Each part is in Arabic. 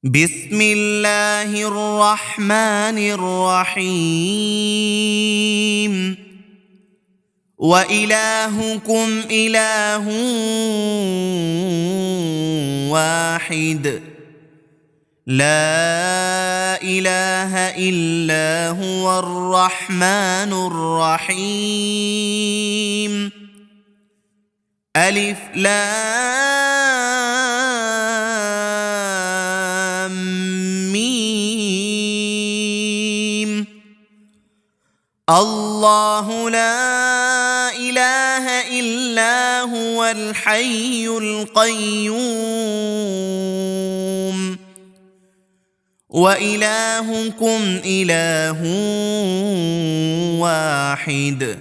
بسم الله الرحمن الرحيم وإلهكم إله واحد لا إله إلا هو الرحمن الرحيم ألف لام ميم الله لا إله إلا هو الحي القيوم وإلهكم إله واحد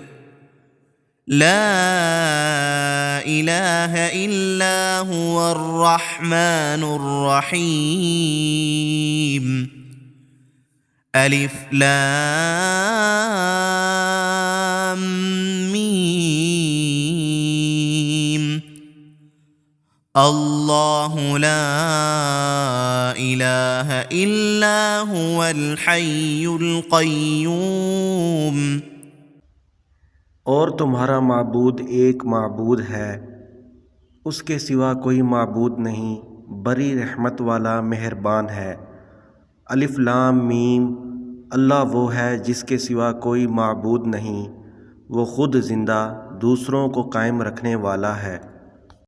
لا إله إلا هو الرحمن الرحيم ألف لام ميم الله لا إله إلا هو الحي القيوم और तुम्हारा माबूद एक माबूद है, उसके सिवा कोई माबूद नहीं, बड़ी रहमत वाला मेहरबान है। अलिफ लाम मीम। अल्लाह वो है जिसके सिवा कोई माबूद नहीं, वो खुद ज़िंदा दूसरों को कायम रखने वाला है।